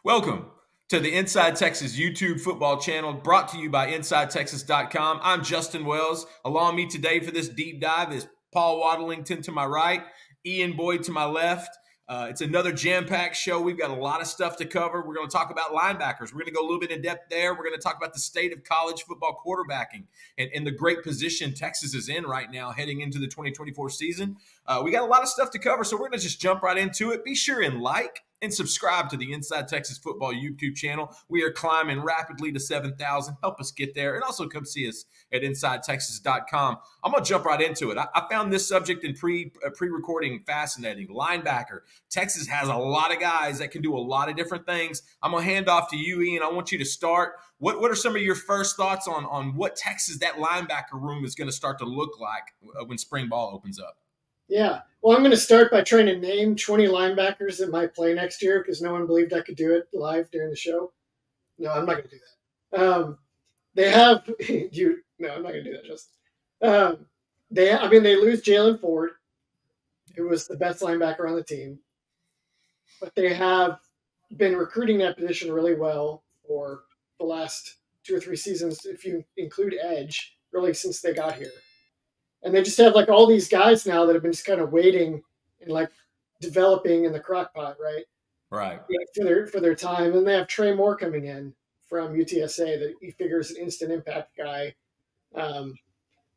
Welcome to the Inside Texas YouTube football channel, brought to you by InsideTexas.com. I'm Justin Wells. Along me today for this deep dive is Paul Waddlington to my right, Ian Boyd to my left. It's another jam-packed show. We've got a lot of stuff to cover. We're going to talk about linebackers. We're going to go a little bit in depth there. We're going to talk about the state of college football quarterbacking and the great position Texas is in right now heading into the 2024 season. We got a lot of stuff to cover, so we're going to just jump right into it. Be sure and like and subscribe to the Inside Texas Football YouTube channel. We are climbing rapidly to 7,000. Help us get there. And also come see us at InsideTexas.com. I'm going to jump right into it. I found this subject in pre-recording fascinating. Linebacker. Texas has a lot of guys that can do a lot of different things. I'm going to hand off to you, Ian. I want you to start. What are some of your first thoughts on what Texas, that linebacker room, is going to start to look like when spring ball opens up? Yeah. Well, I'm going to start by trying to name 20 linebackers that might play next year because no one believed I could do it live during the show. No, I'm not going to do that. They have No, I'm not going to do that, Justin. They lose Jalen Ford, who was the best linebacker on the team, but they have been recruiting that position really well for the last 2 or 3 seasons, if you include edge, really since they got here. And they just have like all these guys now that have been just kind of waiting and like developing in the crock pot, right? Right. For their time. And they have Trey Moore coming in from UTSA that he figures an instant impact guy.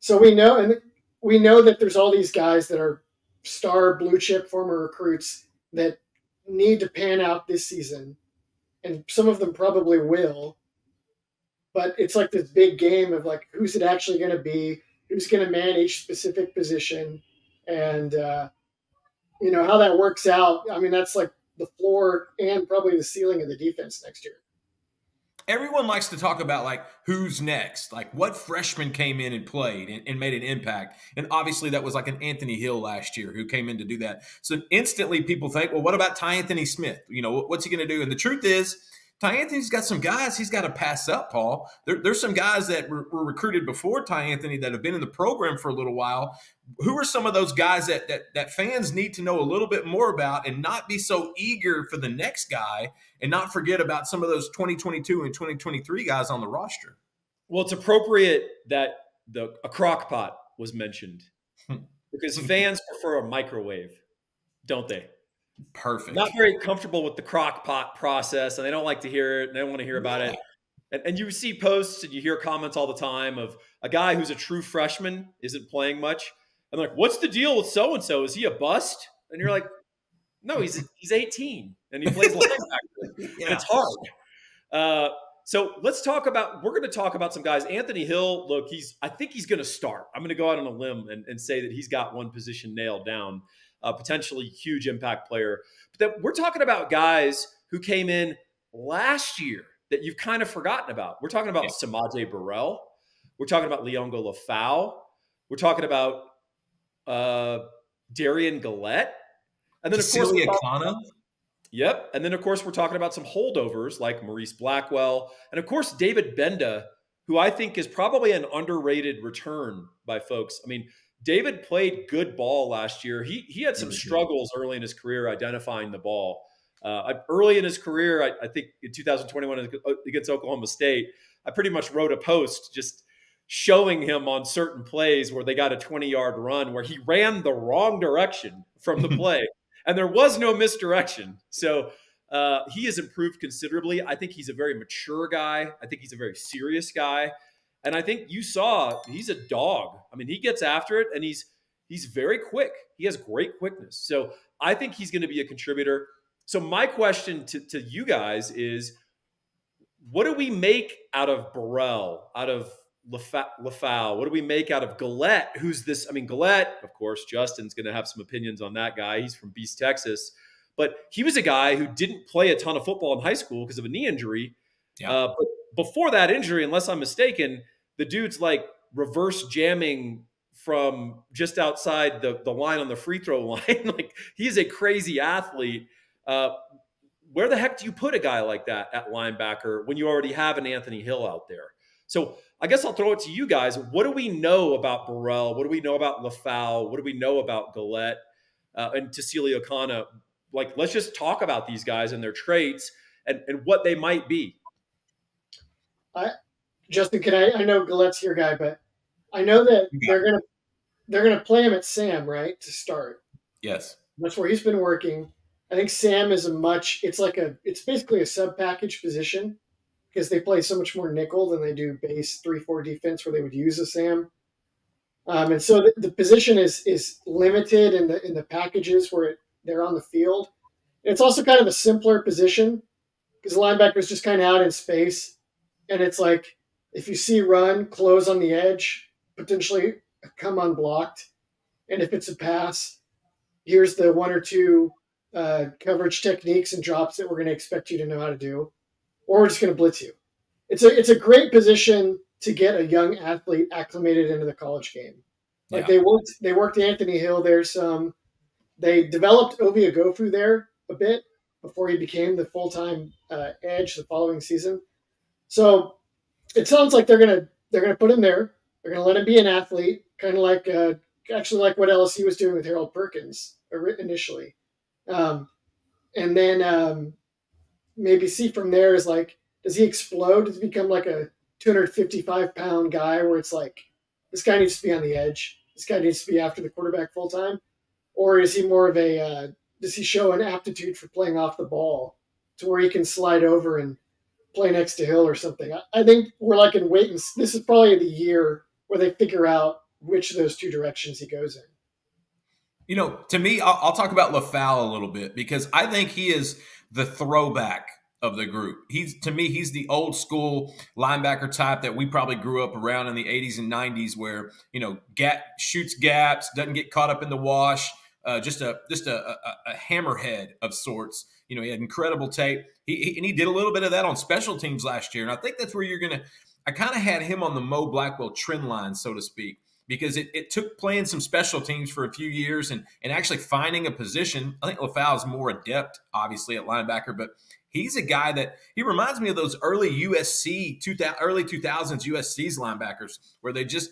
So we know that there's all these guys that are star blue chip former recruits that need to pan out this season. And some of them probably will. But it's like this big game of like, who's it actually going to be? Who's going to man each specific position, and how that works out. I mean, that's like the floor and probably the ceiling of the defense next year. Everyone likes to talk about like who's next, like what freshman came in and played and made an impact. And obviously that was like an Anthony Hill last year who came in to do that. So instantly people think, well, what about Ty Anthony Smith? What's he going to do? And the truth is, Ty Anthony's got some guys he's got to pass up, Paul. There's some guys that were recruited before Ty Anthony that have been in the program for a little while. Who are some of those guys that fans need to know a little bit more about and not be so eager for the next guy and not forget about some of those 2022 and 2023 guys on the roster? Well, it's appropriate that a crock pot was mentioned because fans prefer a microwave, don't they? Perfect. Not very comfortable with the crock pot process, and they don't like to hear it, and they don't want to hear about it. And you see posts and you hear comments all the time of a guy who's a true freshman isn't playing much. And they're like, what's the deal with so-and-so? Is he a bust? And you're like, no, he's 18, and he plays linebacker. Yeah. And it's hard. So we're going to talk about some guys. Anthony Hill, look, I think he's going to start. I'm going to go out on a limb and say that he's got one position nailed down. Potentially huge impact player. But then we're talking about guys who came in last year that you've kind of forgotten about. We're talking about Samaje Burrell. We're talking about Leongo Lafau. We're talking about Darian Gillette. And then, of course, yep. And then, of course, we're talking about some holdovers like Maurice Blackwell. And, of course, David Benda, who I think is probably an underrated return by folks. I mean, David played good ball last year. He had some struggles early in his career identifying the ball. Early in his career, I think in 2021 against Oklahoma State, I pretty much wrote a post just showing him on certain plays where they got a 20-yard run where he ran the wrong direction from the play. And there was no misdirection. So he has improved considerably. I think he's a very mature guy. I think he's a very serious guy. And I think you saw he's a dog. I mean, he gets after it, and he's very quick. He has great quickness. So I think he's going to be a contributor. So my question to you guys is, what do we make out of Burrell, out of Lafau? What do we make out of Gillette? Who's this? I mean, Gillette, of course, Justin's going to have some opinions on that guy. He's from Beast, Texas. But he was a guy who didn't play a ton of football in high school because of a knee injury. Yeah. But before that injury, unless I'm mistaken, the dude's like reverse jamming from just outside the line on the free throw line. Like, he's a crazy athlete. Where the heck do you put a guy like that at linebacker when you already have an Anthony Hill out there? So I guess I'll throw it to you guys. What do we know about Burrell? What do we know about Lafau? What do we know about Gillette and Tassili Okana? Like, let's just talk about these guys and their traits and what they might be. Justin, I know Gallette's your guy, but I know that they're gonna play him at Sam, right, to start. Yes. That's where he's been working. I think Sam is it's basically a sub package position because they play so much more nickel than they do base 3-4 defense where they would use a Sam. And so the position is limited in the packages where they're on the field. It's also kind of a simpler position because the linebacker is just kind of out in space, and it's like if you see run, close on the edge, potentially come unblocked, and if it's a pass, here's the one or two coverage techniques and drops that we're going to expect you to know how to do, or we're just going to blitz you. It's a great position to get a young athlete acclimated into the college game. Like they worked Anthony Hill there some. They developed Ovi Agofu there a bit before he became the full-time edge the following season. So it sounds like they're gonna put him there. They're gonna let him be an athlete, kind of like actually like what LSU was doing with Harold Perkins initially, and then maybe see from there is like, does he explode? Does he become like a 255-pound guy where it's like this guy needs to be on the edge, this guy needs to be after the quarterback full time, or is he more of a does he show an aptitude for playing off the ball to where he can slide over and play next to Hill or something? I think we're like in wait and this is probably the year where they figure out which of those two directions he goes in. You know, to me, I'll talk about LaFau a little bit because I think he is the throwback of the group. To me, he's the old school linebacker type that we probably grew up around in the 80s and 90s where, you know, shoots gaps, doesn't get caught up in the wash, just a hammerhead of sorts. You know, he had incredible tape. He did a little bit of that on special teams last year. And I think that's where I kind of had him on the Mo Blackwell trend line, so to speak, because it took playing some special teams for a few years and actually finding a position. I think LaFau is more adept, obviously, at linebacker, but he's a guy that he reminds me of those early early 2000s USC's linebackers where they just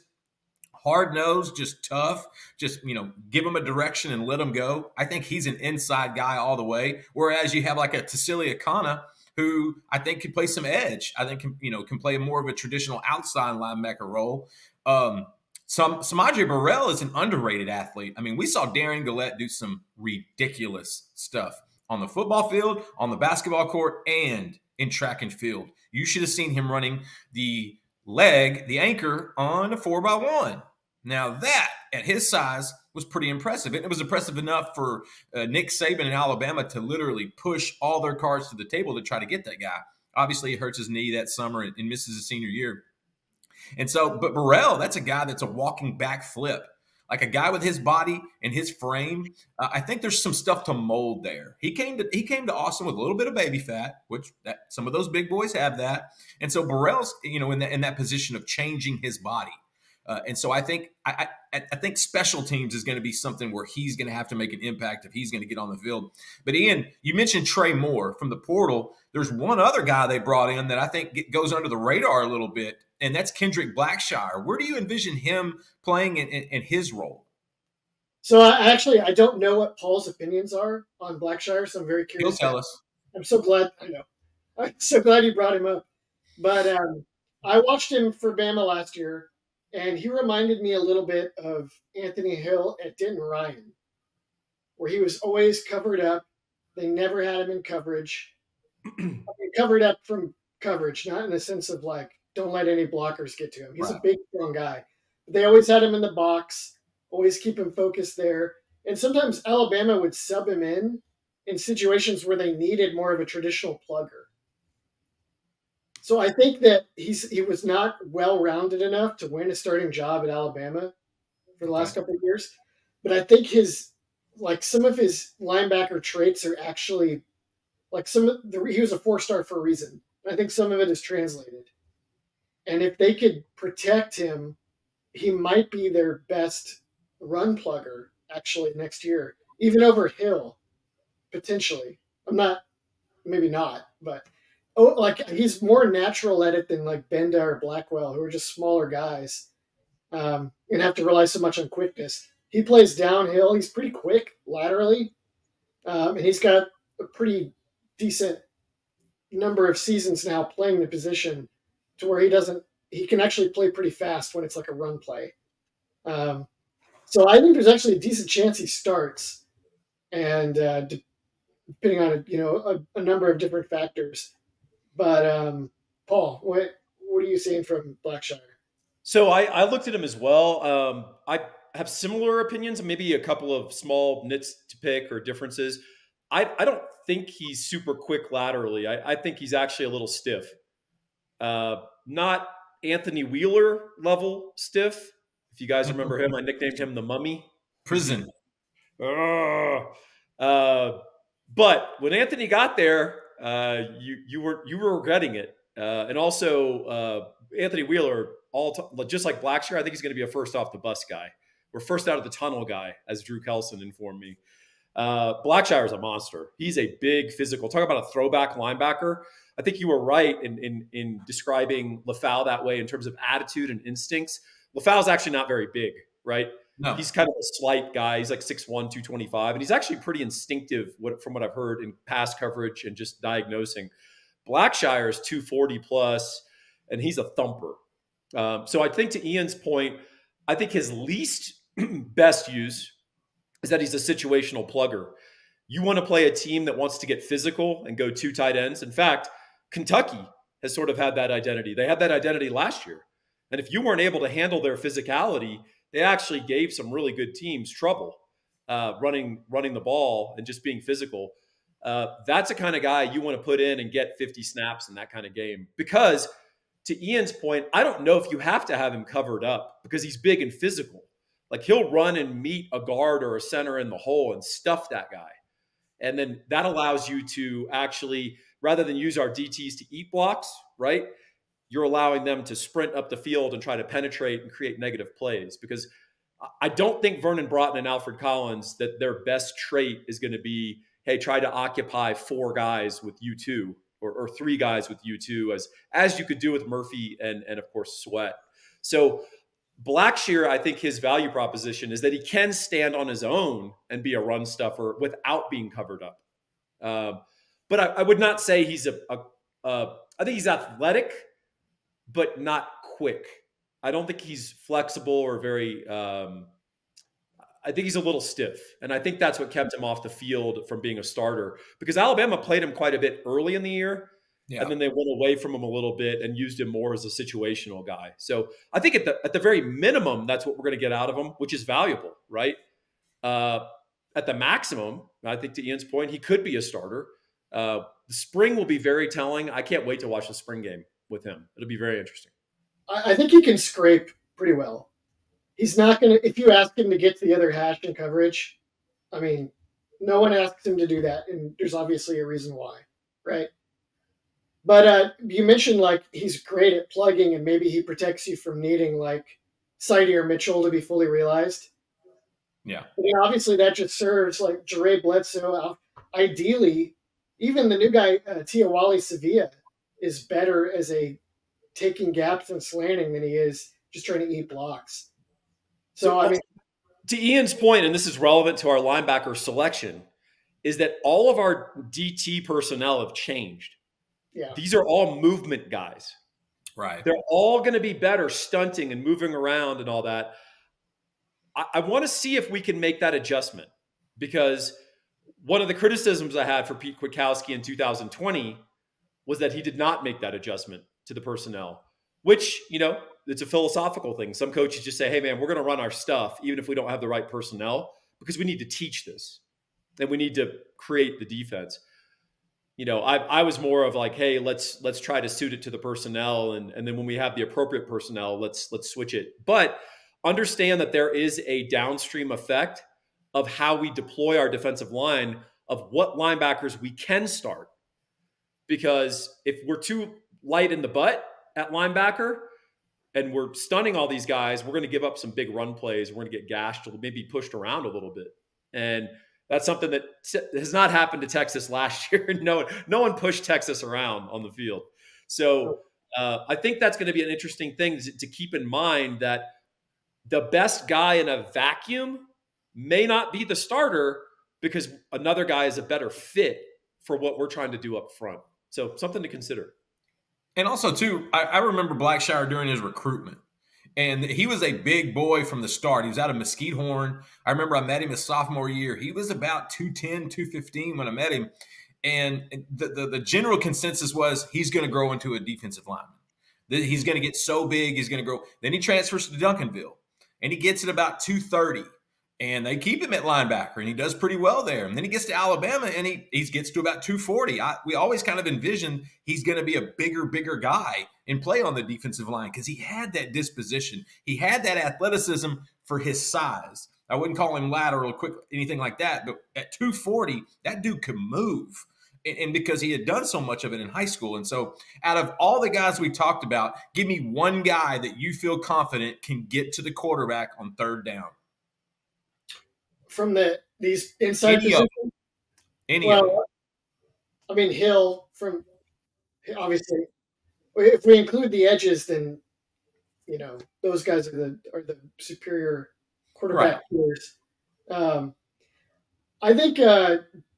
hard-nosed, just tough, just, you know, give him a direction and let him go. I think he's an inside guy all the way, whereas you have like a Tassili Akana who I think can play some edge. I think, can play more of a traditional outside linebacker role. Samaje Burrell is an underrated athlete. I mean, we saw Darian Gillette do some ridiculous stuff on the football field, on the basketball court, and in track and field. You should have seen him running the anchor on a 4x1. Now that, at his size, was pretty impressive. It was impressive enough for Nick Saban in Alabama to literally push all their cards to the table to try to get that guy. Obviously, he hurts his knee that summer and misses his senior year. And so, but Burrell, that's a guy that's a walking back flip. Like a guy with his body and his frame, I think there's some stuff to mold there. He came to Austin with a little bit of baby fat, which some of those big boys have that. And so Burrell's, in that position of changing his body. And so I think special teams is going to be something where he's going to have to make an impact if he's going to get on the field. But Ian, you mentioned Trey Moore from the portal. There's one other guy they brought in that I think goes under the radar a little bit, and that's Kendrick Blackshire. Where do you envision him playing in his role? So I don't know what Paul's opinions are on Blackshire, so I'm very curious. He'll tell us. I'm so glad. I know. I'm so glad you brought him up. But I watched him for Bama last year, and he reminded me a little bit of Anthony Hill at Denton Ryan, where he was always covered up. They never had him in coverage. Covered up from coverage, not in the sense of like, don't let any blockers get to him. He's a big, strong guy. But they always had him in the box, always keep him focused there. And sometimes Alabama would sub him in situations where they needed more of a traditional plugger. So I think that he was not well-rounded enough to win a starting job at Alabama for the last couple of years. But I think some of his linebacker traits are actually he was a 4-star for a reason. I think some of it is translated. And if they could protect him, he might be their best run plugger actually next year, even over Hill, potentially. Maybe not, but he's more natural at it than like Benda or Blackwell, who are just smaller guys and have to rely so much on quickness. He plays downhill. He's pretty quick laterally, and he's got a pretty decent number of seasons now playing the position to where he can actually play pretty fast when it's like a run play. So I think there's actually a decent chance he starts, and depending on a number of different factors. But Paul, what are you seeing from Blackshire? So I looked at him as well. I have similar opinions, maybe a couple of small nits to pick or differences. I don't think he's super quick laterally. I think he's actually a little stiff. Not Anthony Wheeler level stiff. If you guys remember him, I nicknamed him the Mummy. Prison. But when Anthony got there, you were regretting it. And also Anthony Wheeler, just like Blackshear, I think he's going to be a first off the bus guy. We're first out of the tunnel guy, as Drew Kelson informed me. Blackshire is a monster. He's a big physical. Talk about a throwback linebacker. I think you were right in describing LaFau that way in terms of attitude and instincts. LaFau's actually not very big, right? No. He's kind of a slight guy. He's like 6'1", 225, and he's actually pretty instinctive from what I've heard in pass coverage and just diagnosing. Blackshire is 240 plus, and he's a thumper. So I think to Ian's point, I think his least best use is that he's a situational plugger. You want to play a team that wants to get physical and go 2 tight ends. In fact, Kentucky has sort of had that identity. They had that identity last year. And if you weren't able to handle their physicality, they actually gave some really good teams trouble running the ball and just being physical. That's the kind of guy you want to put in and get 50 snaps in that kind of game. Because to Ian's point, I don't know if you have to have him covered up because he's big and physical. Like he'll run and meet a guard or a center in the hole and stuff that guy. And then that allows you to actually, rather than use our DTs to eat blocks, right? You're allowing them to sprint up the field and try to penetrate and create negative plays. Because I don't think Vernon Broughton and Alfred Collins, that their best trait is going to be, hey, try to occupy 4 guys with you 2 or 3 guys with you 2, as you could do with Murphy and of course Sweat. So Blackshear, I think his value proposition is that he can stand on his own and be a run stuffer without being covered up. But I would not say he's I think he's athletic, but not quick. I don't think he's flexible or very, I think he's a little stiff. And I think that's what kept him off the field from being a starter, because Alabama played him quite a bit early in the year. Yeah. And then they went away from him a little bit and used him more as a situational guy. So I think at the very minimum, that's what we're going to get out of him, which is valuable, right? At the maximum, I think to Ian's point, he could be a starter. The spring will be very telling. I can't wait to watch the spring game with him. It'll be very interesting. I think he can scrape pretty well. He's not going to, if you ask him to get to the other hash in coverage, I mean, no one asks him to do that. And there's obviously a reason why, right? But you mentioned like he's great at plugging, and maybe he protects you from needing like Sidey or Mitchell to be fully realized. Yeah. I mean, obviously that just serves like Jere Bledsoe. Ideally, even the new guy, Tiawali Sevilla, is better as a taking gaps and slanting than he is just trying to eat blocks. So I mean, to Ian's point, and this is relevant to our linebacker selection, is that all of our DT personnel have changed. Yeah. These are all movement guys. Right. They're all going to be better stunting and moving around and all that. I want to see if we can make that adjustment, because one of the criticisms I had for Pete Kwiatkowski in 2020 was that he did not make that adjustment to the personnel, which, it's a philosophical thing. Some coaches just say, hey, man, we're going to run our stuff even if we don't have the right personnel, because we need to teach this and we need to create the defense. I was more of like, hey, let's try to suit it to the personnel. And then when we have the appropriate personnel, let's switch it. But understand that there is a downstream effect of how we deploy our defensive line, of what linebackers we can start. Because if we're too light in the butt at linebacker and we're stunning all these guys, we're going to give up some big run plays. We're going to get gashed or maybe pushed around a little bit. And that's something that has not happened to Texas last year. No one pushed Texas around on the field. So I think that's going to be an interesting thing to keep in mind, that the best guy in a vacuum may not be the starter because another guy is a better fit for what we're trying to do up front. So something to consider. And also, too, I remember Blackshire during his recruitment. And he was a big boy from the start. He was out of Mesquite Horn. I remember I met him his sophomore year. He was about 210, 215 when I met him. And the general consensus was he's going to grow into a defensive lineman. He's going to get so big, he's going to grow. Then he transfers to Duncanville, and he gets at about 230. And they keep him at linebacker, and he does pretty well there. And then he gets to Alabama, and he gets to about 240. We always kind of envisioned he's going to be a bigger guy and play on the defensive line because he had that disposition. He had that athleticism for his size. I wouldn't call him lateral, quick, anything like that. But at 240, that dude could move. And because he had done so much of it in high school. And so out of all the guys we talked about, give me one guy that you feel confident can get to the quarterback on third down. From these inside positions? Well, I mean, Hill from obviously. If we include the edges, then those guys are the superior quarterback players. I think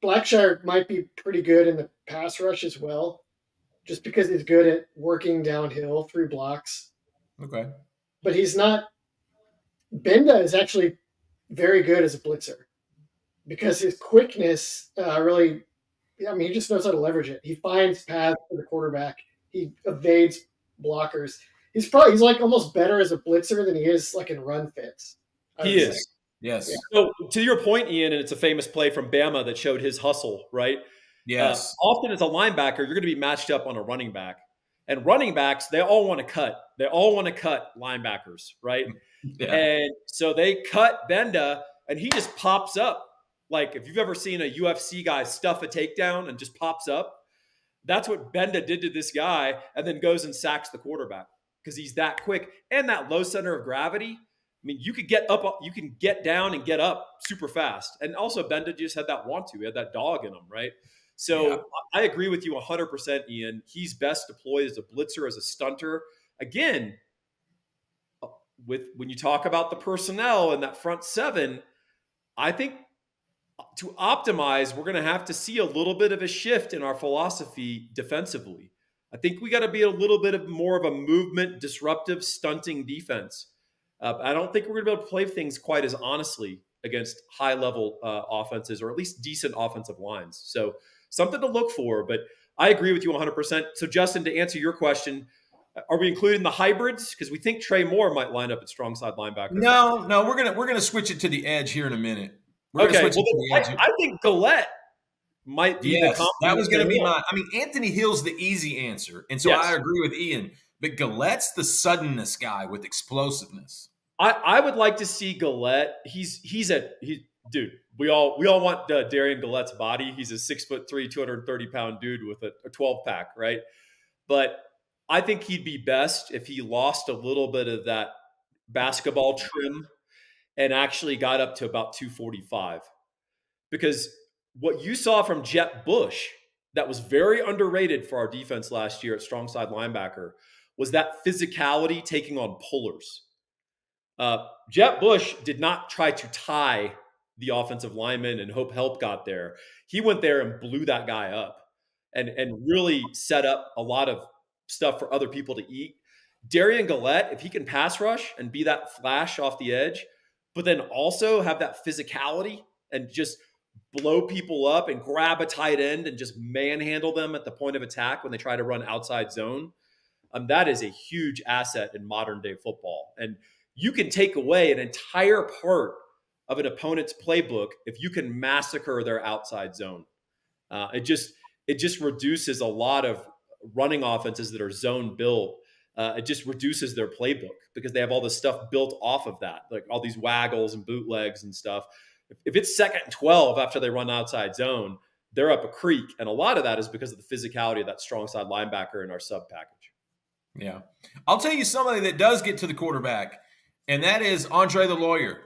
Blackshire might be pretty good in the pass rush as well, just because he's good at working downhill through blocks. Okay, but he's not. Benda is actually very good as a blitzer because his quickness really, he just knows how to leverage it. He finds paths for the quarterback. He evades blockers. He's like almost better as a blitzer than he is like in run fits. He is. Yes. Yeah. So to your point, Ian, and it's a famous play from Bama that showed his hustle, right? Yes. Often as a linebacker, you're going to be matched up on a running back. And running backs, they all want to cut. They all want to cut linebackers, right? Yeah. And so they cut Benda, and he just pops up. Like if you've ever seen a UFC guy stuff a takedown and just pops up, that's what Benda did to this guy, and then goes and sacks the quarterback because he's that quick and that low center of gravity. I mean, you could get up, you can get down and get up super fast. And also Benda just had that want to. He had that dog in him, right? So yeah. I agree with you 100%, Ian. He's best deployed as a blitzer, as a stunter. Again, when you talk about the personnel and that front seven, I think to optimize, we're going to have to see a little bit of a shift in our philosophy defensively. I think we got to be a little bit more of a movement, disruptive, stunting defense. I don't think we're going to be able to play things quite as honestly against high-level offenses, or at least decent offensive lines. So something to look for, but I agree with you 100%. So Justin, to answer your question, are we including the hybrids? Because we think Trey Moore might line up at strong side linebacker. No, we're gonna switch it to the edge here in a minute. Okay, I think Gillette might be the that was going to be Anthony Hill's the easy answer, and so yes. I agree with Ian. But Gillette's the suddenness guy with explosiveness. I would like to see Gillette. Dude. We all want Darian Gillette's body. He's a 6'3", 230-pound dude with a 12-pack, right? But I think he'd be best if he lost a little bit of that basketball trim and actually got up to about 245. Because what you saw from Jet Bush that was very underrated for our defense last year at strong side linebacker was that physicality taking on pullers. Jet Bush did not try to tie the offensive lineman and hope help got there. He went there and blew that guy up and really set up a lot of stuff for other people to eat. Darian Gillette, if he can pass rush and be that flash off the edge, but then also have that physicality and just blow people up and grab a tight end and just manhandle them at the point of attack when they try to run outside zone, that is a huge asset in modern day football. And you can take away an entire part of an opponent's playbook if you can massacre their outside zone. It just reduces a lot of running offenses that are zone built. It just reduces their playbook because they have all this stuff built off of that, like all these waggles and bootlegs and stuff. If it's 2nd and 12 after they run outside zone, they're up a creek. And a lot of that is because of the physicality of that strong side linebacker in our sub package. Yeah. I'll tell you somebody that does get to the quarterback, and that is Andre the Lawyer.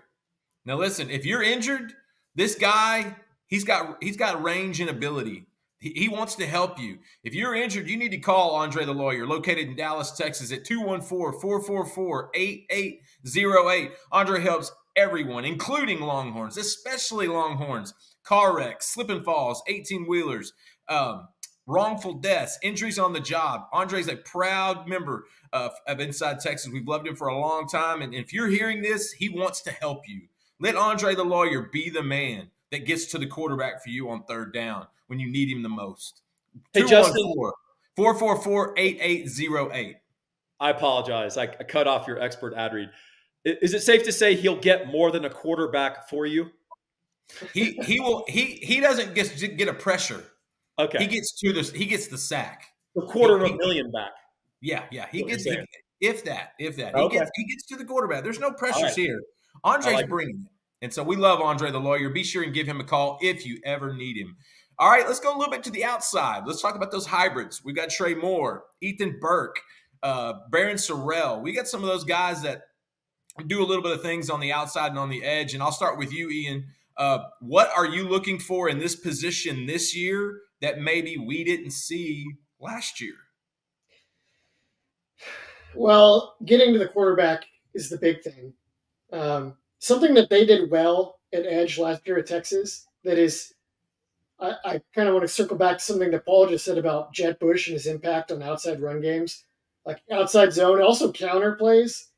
Now, listen, if you're injured, this guy, he's got range and ability. He wants to help you. If you're injured, you need to call Andre the Lawyer, located in Dallas, Texas, at 214-444-8808. Andre helps everyone, including Longhorns, especially Longhorns, car wrecks, slip and falls, 18-wheelers, wrongful deaths, injuries on the job. Andre's a proud member of Inside Texas. We've loved him for a long time. And if you're hearing this, he wants to help you. Let Andre the lawyer be the man that gets to the quarterback for you on third down when you need him the most. Hey, Justin. 444-8808. I apologize. I cut off your expert ad read. Is it safe to say he'll get more than a quarterback for you? He doesn't get a pressure. Okay. He gets the sack. A $250,000 back. Yeah. He gets if that. Okay. He gets to the quarterback. There's no pressures here. Andre's bringing it. And so we love Andre the lawyer. Be sure and give him a call if you ever need him. All right, let's go a little bit to the outside. Let's talk about those hybrids. We've got Trey Moore, Ethan Burke, Barron Sorrell. We got some of those guys that do a little bit of things on the outside and on the edge. And I'll start with you, Ian. What are you looking for in this position this year that maybe we didn't see last year? Well, getting to the quarterback is the big thing. Something that they did well at edge last year at Texas that is, I kind of want to circle back to something that Paul just said about Jett Bush and his impact on outside run games, like outside zone, also counter plays.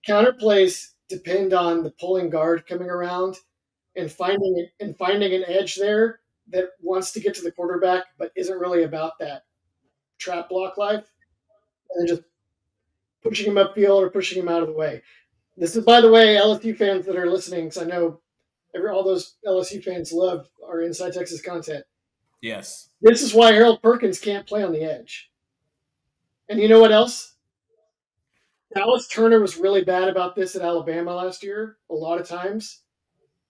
Counter plays depend on the pulling guard coming around and finding an edge there that wants to get to the quarterback but isn't really about that trap block life, and just pushing him upfield or pushing him out of the way. This is, by the way, LSU fans that are listening, because I know all those LSU fans love our Inside Texas content. Yes. This is why Harold Perkins can't play on the edge. And you know what else? Dallas Turner was really bad about this at Alabama last year, a lot of times.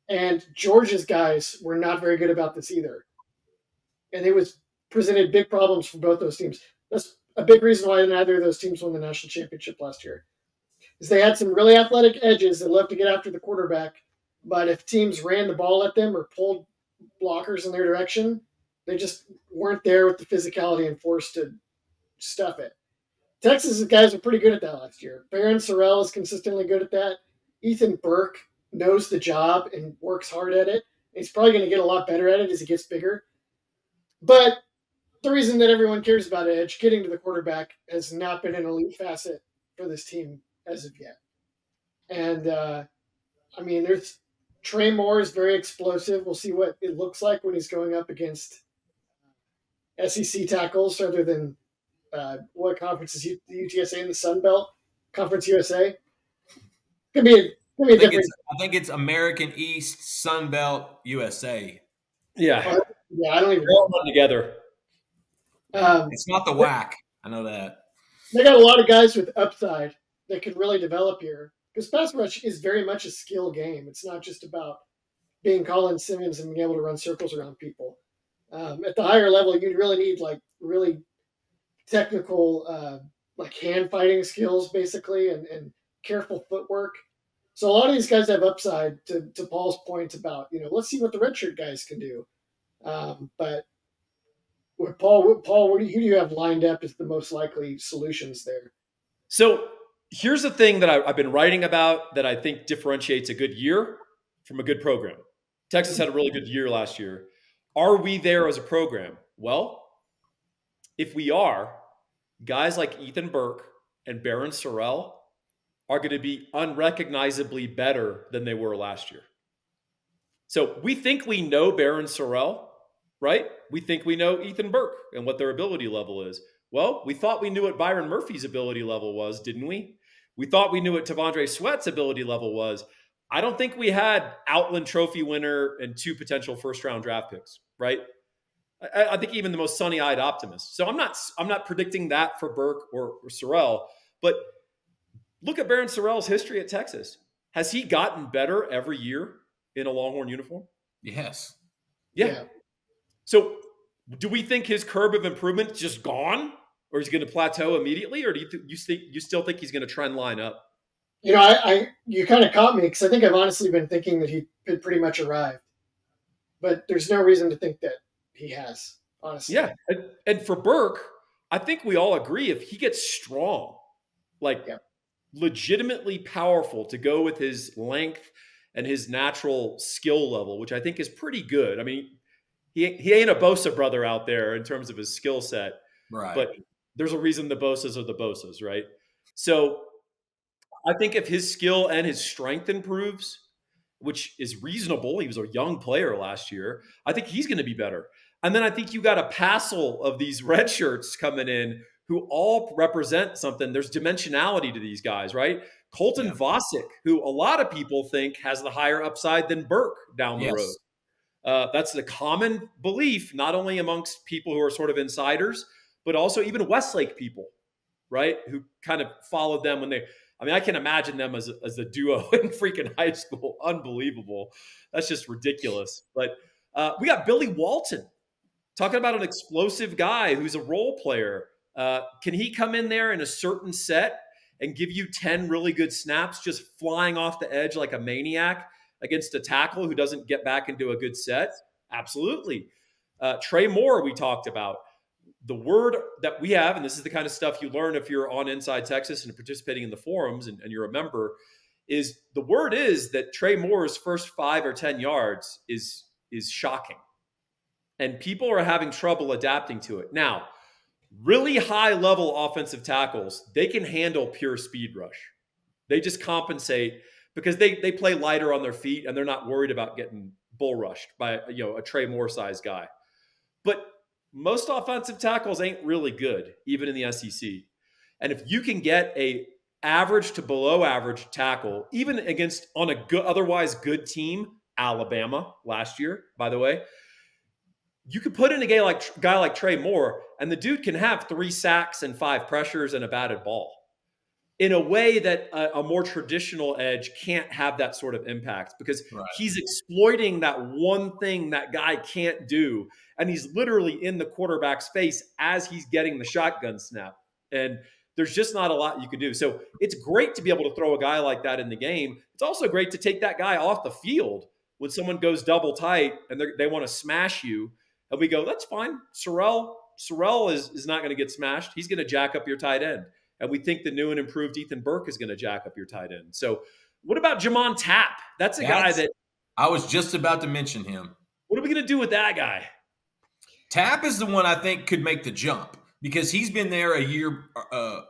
And Georgia's guys were not very good about this either. And it was presented big problems for both those teams. That's a big reason why neither of those teams won the national championship last year. Is they had some really athletic edges that love to get after the quarterback, but if teams ran the ball at them or pulled blockers in their direction, they just weren't there with the physicality and force to stuff it. Texas's guys are pretty good at that last year. Barron Sorrell is consistently good at that. Ethan Burke knows the job and works hard at it. He's probably going to get a lot better at it as he gets bigger. But the reason that everyone cares about edge, getting to the quarterback, has not been an elite facet for this team as of yet. And, there's Trey Moore is very explosive. We'll see what it looks like when he's going up against SEC tackles rather than what conference is the UTSA in the Sun Belt? Conference USA? Could be a different. I think it's American East, Sun Belt, USA. Yeah. Yeah, I don't even know. All together. It's not the WAC. I know that. They got a lot of guys with upside that can really develop here. Because pass rush is very much a skill game. It's not just about being Colin Simmons and being able to run circles around people. At the higher level, you really need really technical hand fighting skills, basically, and careful footwork. So a lot of these guys have upside. To Paul's point about let's see what the redshirt guys can do. But with Paul, who do you have lined up as the most likely solutions there? So here's the thing that I've been writing about that I think differentiates a good year from a good program. Texas had a really good year last year. Are we there as a program? Well, if we are, guys like Ethan Burke and Barron Sorrell are going to be unrecognizably better than they were last year. So we think we know Barron Sorrell, right? We think we know Ethan Burke and what their ability level is. Well, we thought we knew what Byron Murphy's ability level was, didn't we? We thought we knew what Tavondre Sweat's ability level was. I don't think we had Outland Trophy winner and 2 potential first-round draft picks, right? I think even the most sunny-eyed optimist. So I'm not predicting that for Burke or Sorrell, but look at Barron Sorrell's history at Texas. Has he gotten better every year in a Longhorn uniform? Yes. Yeah. So do we think his curve of improvement is just gone, or is he going to plateau immediately, or do you still think he's going to trend line up? You kind of caught me because I think I've honestly been thinking that he had pretty much arrived, but there's no reason to think that he has, honestly. Yeah, and for Burke, I think we all agree if he gets strong, legitimately powerful to go with his length and his natural skill level, which I think is pretty good. I mean, he ain't a Bosa brother out there in terms of his skill set. Right. But there's a reason the Bosas are the Bosas, right? So I think if his skill and his strength improves, which is reasonable, he was a young player last year, I think he's going to be better. And then I think you got a passel of these red shirts coming in who all represent something. There's dimensionality to these guys, right? Colton Vasek, who a lot of people think has the higher upside than Burke down the road. That's the common belief, not only amongst people who are sort of insiders, but also even Westlake people, right? Who kind of followed them when I can imagine them as a duo in freaking high school. Unbelievable. That's just ridiculous. But we got Billy Walton, talking about an explosive guy who's a role player. Can he come in there in a certain set and give you 10 really good snaps, just flying off the edge like a maniac against a tackle who doesn't get back into a good set? Absolutely. Trey Moore, we talked about. The word that we have, and this is the kind of stuff you learn if you're on Inside Texas and participating in the forums and you're a member, is the word is that Trey Moore's first 5 or 10 yards is shocking. And people are having trouble adapting to it. Now, really high-level offensive tackles, they can handle pure speed rush. They just compensate because they play lighter on their feet and they're not worried about getting bull rushed by a Trey Moore-sized guy. But most offensive tackles ain't really good, even in the SEC. And if you can get a average to below average tackle, even against on a otherwise good team, Alabama last year, by the way, you could put in a guy like Trey Moore, and the dude can have 3 sacks and 5 pressures and a batted ball in a way that a more traditional edge can't have that sort of impact because he's exploiting that one thing that guy can't do. And he's literally in the quarterback's face as he's getting the shotgun snap. And there's just not a lot you can do. So it's great to be able to throw a guy like that in the game. It's also great to take that guy off the field when someone goes double tight and they want to smash you. And we go, that's fine. Sorrell is not going to get smashed. He's going to jack up your tight end. And we think the new and improved Ethan Burke is going to jack up your tight end. So what about Jamon Tapp? That's a guy that – I was just about to mention him. What are we going to do with that guy? Tapp is the one I think could make the jump because he's been there a year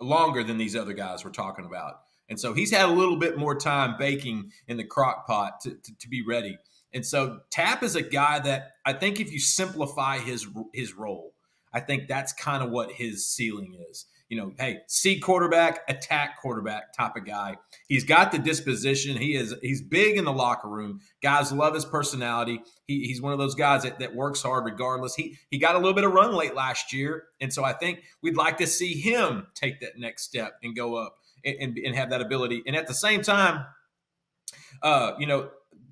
longer than these other guys we're talking about. And so he's had a little bit more time baking in the crock pot to be ready. And so Tapp is a guy that I think if you simplify his role, I think that's kind of what his ceiling is. Hey, see quarterback, attack quarterback type of guy. He's got the disposition. He's big in the locker room. Guys love his personality. He's one of those guys that works hard regardless. He got a little bit of run late last year, and so I think we'd like to see him take that next step and go up and have that ability. And at the same time,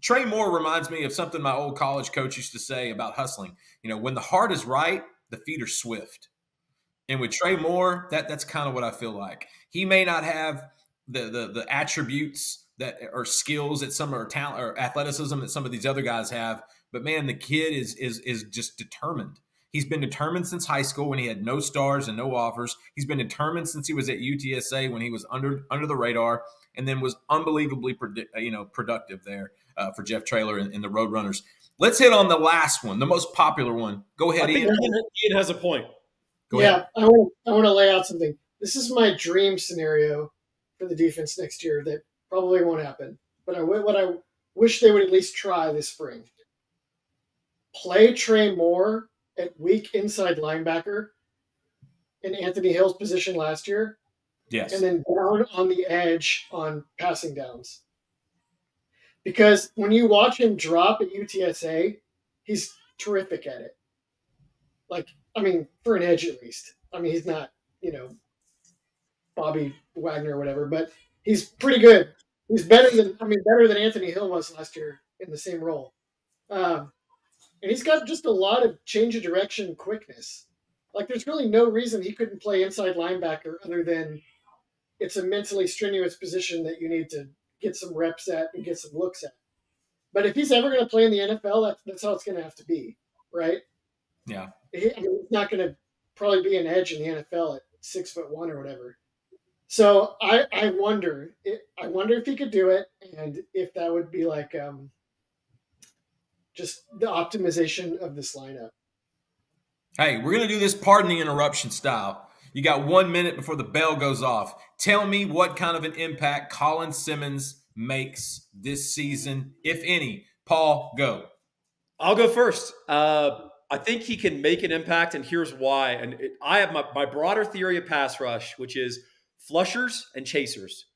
Trey Moore reminds me of something my old college coach used to say about hustling. When the heart is right, the feet are swift. And with Trey Moore, that's kind of what I feel like. He may not have the attributes that or skills that some are talent or athleticism that some of these other guys have, but man, the kid is just determined. He's been determined since high school when he had no stars and no offers. He's been determined since he was at UTSA when he was under the radar, and then was unbelievably productive there for Jeff Traylor and the Roadrunners. Let's hit on the last one, the most popular one. Go ahead, Ian. Ian has a point. Go ahead. I want to lay out something. This is my dream scenario for the defense next year that probably won't happen. But what I wish they would at least try this spring. Play Trey Moore at weak inside linebacker in Anthony Hill's position last year. Yes. And then down on the edge on passing downs. Because when you watch him drop at UTSA, he's terrific at it. For an edge at least. He's not, Bobby Wagner or whatever, but he's pretty good. He's better than Anthony Hill was last year in the same role. And he's got just a lot of change of direction quickness. There's really no reason he couldn't play inside linebacker other than it's a mentally strenuous position that you need to get some reps at and get some looks at. But if he's ever going to play in the NFL, that's how it's going to have to be, right? Yeah. He's not going to probably be an edge in the NFL at 6'1" or whatever. So I wonder if he could do it, and if that would be just the optimization of this lineup. Hey, we're going to do this pardon the interruption style. You got 1 minute before the bell goes off. Tell me what kind of an impact Colin Simmons makes this season, if any. Paul, go. I'll go first. I think he can make an impact, and here's why. And I have my broader theory of pass rush, which is flushers and chasers.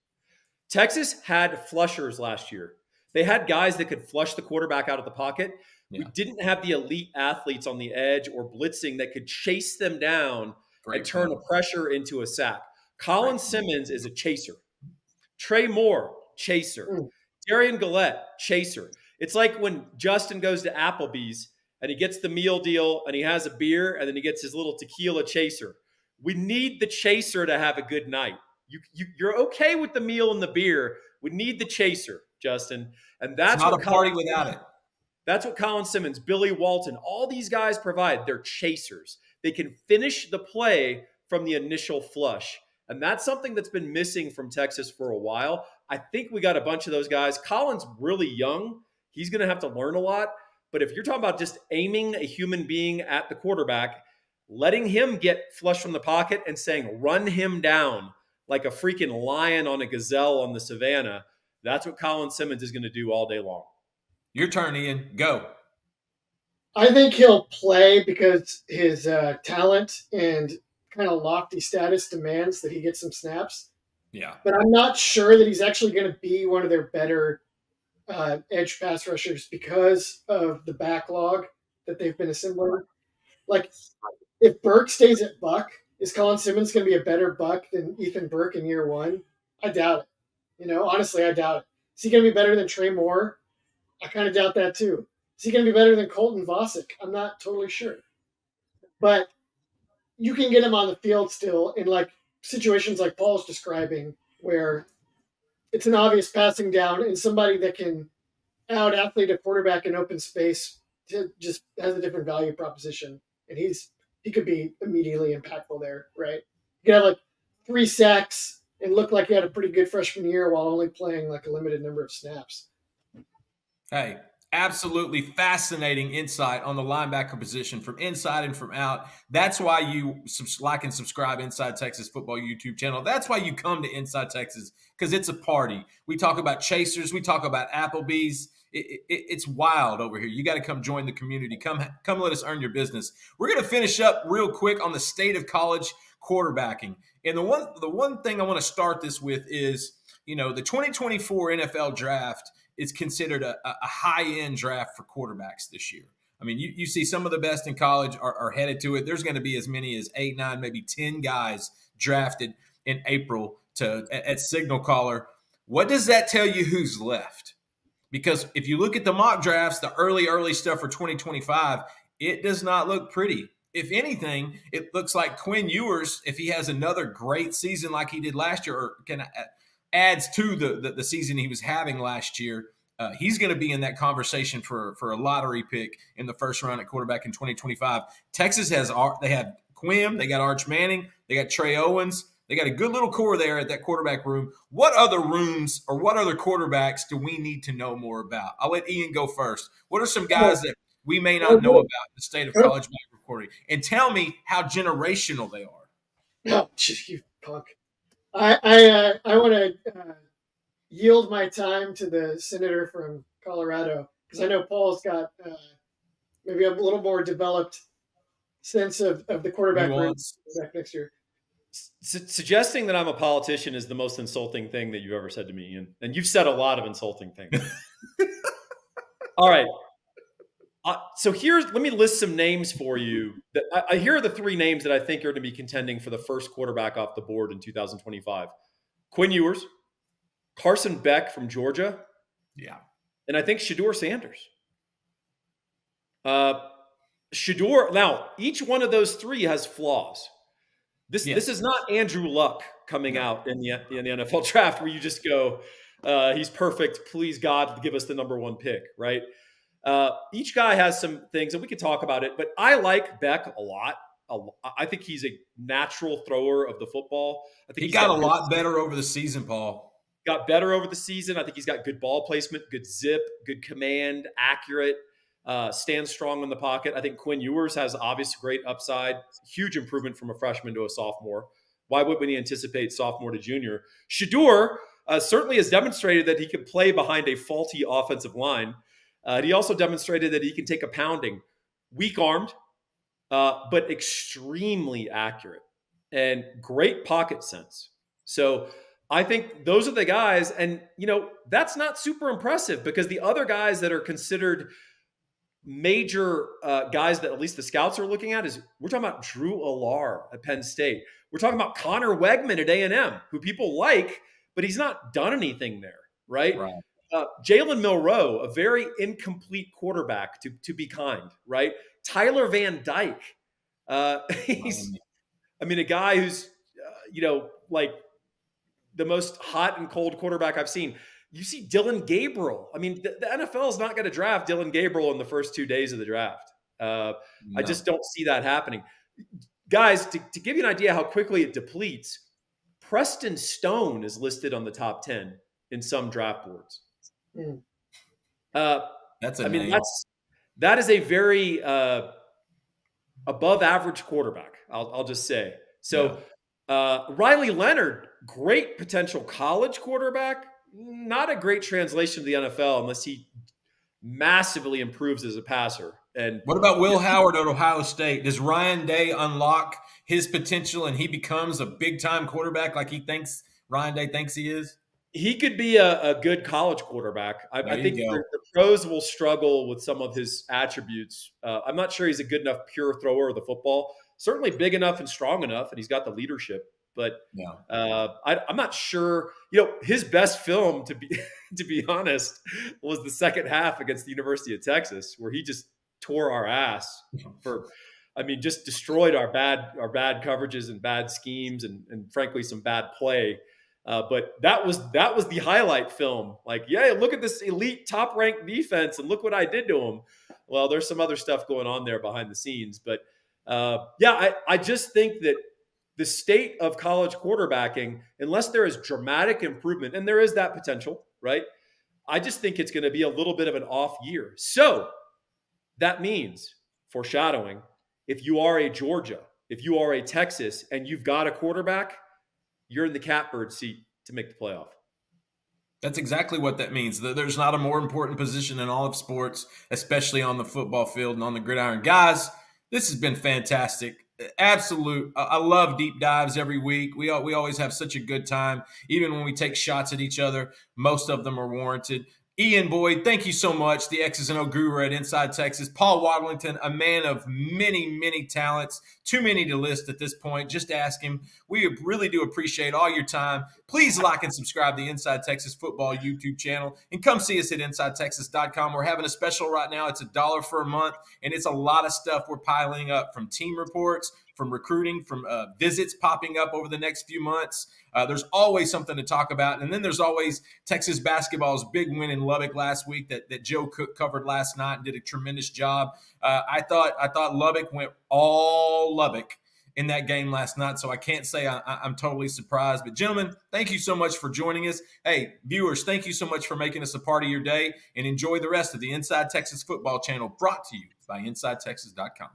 Texas had flushers last year. They had guys that could flush the quarterback out of the pocket. Yeah. We didn't have the elite athletes on the edge or blitzing that could chase them down and turn a pressure into a sack. Colin Simmons is a chaser. Trey Moore, chaser. Darian Gillette, chaser. It's like when Justin goes to Applebee's and he gets the meal deal and he has a beer and then he gets his little tequila chaser. We need the chaser to have a good night. You're okay with the meal and the beer. We need the chaser, Justin. And that's not a party without it. That's what Colin Simmons, Billy Walton, all these guys provide. They're chasers. They can finish the play from the initial flush. And that's something that's been missing from Texas for a while. I think we got a bunch of those guys. Colin's really young. He's going to have to learn a lot. But if you're talking about just aiming a human being at the quarterback, letting him get flush from the pocket and saying, run him down like a freaking lion on a gazelle on the savannah, that's what Colin Simmons is going to do all day long. Your turn, Ian. Go. I think he'll play because his talent and kind of lofty status demands that he get some snaps. Yeah. But I'm not sure that he's actually going to be one of their better edge pass rushers because of the backlog that they've been assembling. Like, if Burke stays at Buck, is Colin Simmons going to be a better Buck than Ethan Burke in year one? I doubt it. Honestly, I doubt it. Is he going to be better than Trey Moore? I kind of doubt that too. Is he going to be better than Colton Vosick? I'm not totally sure. But you can get him on the field still in like situations like Paul's describing where it's an obvious passing down and somebody that can out-athlete a quarterback in open space just has a different value proposition. And he could be immediately impactful there, right? You could have like 3 sacks and look like he had a pretty good freshman year while only playing like a limited number of snaps. Hey, absolutely fascinating insight on the linebacker position from inside and from out. That's why you like and subscribe Inside Texas Football YouTube channel. That's why you come to Inside Texas, because it's a party. We talk about chasers. We talk about Applebee's. It's wild over here. You got to come join the community. Come let us earn your business. We're going to finish up real quick on the state of college quarterbacking. And the one thing I want to start this with is, the 2024 NFL draft is considered a high-end draft for quarterbacks this year. I mean, you see some of the best in college are headed to it. There's going to be as many as 8, 9, maybe 10 guys drafted in April at Signal Caller. What does that tell you who's left? Because if you look at the mock drafts, the early stuff for 2025, it does not look pretty. If anything, it looks like Quinn Ewers, if he has another great season like he did last year, or adds to the season he was having last year, he's going to be in that conversation for a lottery pick in the first round at quarterback in 2025. Texas they have Quinn, they got Arch Manning, they got Trey Owens. They got a good little core there at that quarterback room. What other rooms or what other quarterbacks do we need to know more about? I'll let Ian go first. What are some guys that we may not know about in the state of college back recording? And tell me how generational they are. Oh, you punk. I want to yield my time to the senator from Colorado because I know Paul's got maybe a little more developed sense of the quarterback room next year. Suggesting that I'm a politician is the most insulting thing that you've ever said to me, Ian. And you've said a lot of insulting things. All right. So let me list some names for you. Here are the 3 names that I think are going to be contending for the first quarterback off the board in 2025. Quinn Ewers, Carson Beck from Georgia. Yeah. And I think Shedeur Sanders. Shedeur, now, each one of those 3 has flaws. This is not Andrew Luck coming out in the NFL draft where you just go, he's perfect. Please, God, give us the number 1 pick, right? Each guy has some things, and we could talk about it, but I like Beck a lot. I think he's a natural thrower of the football. I think he got a lot better over the season, Paul. Got better over the season. I think he's got good ball placement, good zip, good command, accurate. stands strong in the pocket. I think Quinn Ewers has obviously great upside, huge improvement from a freshman to a sophomore. Why would we anticipate sophomore to junior? Shedeur certainly has demonstrated that he can play behind a faulty offensive line. He also demonstrated that he can take a pounding. Weak-armed, but extremely accurate and great pocket sense. So I think those are the guys. And, that's not super impressive because the other guys that are considered major guys that at least the scouts are looking at is we're talking about Drew Allar at Penn State. We're talking about Connor Wegman at A&M, who people like, but he's not done anything there, right? Jalen Milroe, a very incomplete quarterback, to be kind, right? Tyler Van Dyke. He's, a guy who's, like the most hot and cold quarterback I've seen. You see Dylan Gabriel. The NFL is not going to draft Dylan Gabriel in the first 2 days of the draft. No. I just don't see that happening. Guys, to give you an idea how quickly it depletes, Preston Stone is listed on the top 10 in some draft boards. That's a name. That is a very above average quarterback. I'll just say. So Riley Leonard, great potential college quarterback, not a great translation to the NFL unless he massively improves as a passer. And what about Will Howard at Ohio State? Does Ryan Day unlock his potential and he becomes a big time quarterback like Ryan Day thinks he is? He could be a good college quarterback. I think the pros will struggle with some of his attributes. I'm not sure he's a good enough pure thrower of the football. Certainly big enough and strong enough, and he's got the leadership. But I'm not sure. His best film, to be honest, was the second half against the University of Texas, where he just tore our ass just destroyed our bad coverages and bad schemes and frankly some bad play. But that was the highlight film. Like, look at this elite top ranked defense and look what I did to them. Well, there's some other stuff going on there behind the scenes, but I just think that the state of college quarterbacking, unless there is dramatic improvement, and there is that potential, right? I just think it's going to be a little bit of an off year. So that means, foreshadowing, if you are a Georgia, if you are a Texas, and you've got a quarterback, you're in the catbird seat to make the playoff. That's exactly what that means. There's not a more important position in all of sports, especially on the football field and on the gridiron. Guys, this has been fantastic. Absolute. I love deep dives every week. We always have such a good time. Even when we take shots at each other, most of them are warranted. Ian Boyd, thank you so much. The X's and O guru at Inside Texas. Paul Wadlington, a man of many, many talents. Too many to list at this point. Just ask him. We really do appreciate all your time. Please like and subscribe to the Inside Texas Football YouTube channel. And come see us at InsideTexas.com. We're having a special right now. It's $1 for a month. And it's a lot of stuff we're piling up, from team reports, from recruiting, from visits popping up over the next few months. There's always something to talk about. And then there's always Texas basketball's big win in Lubbock last week that Joe Cook covered last night and did a tremendous job. I thought Lubbock went all Lubbock in that game last night, so I can't say I'm totally surprised. But, gentlemen, thank you so much for joining us. Hey, viewers, thank you so much for making us a part of your day, and enjoy the rest of the Inside Texas Football channel, brought to you by InsideTexas.com.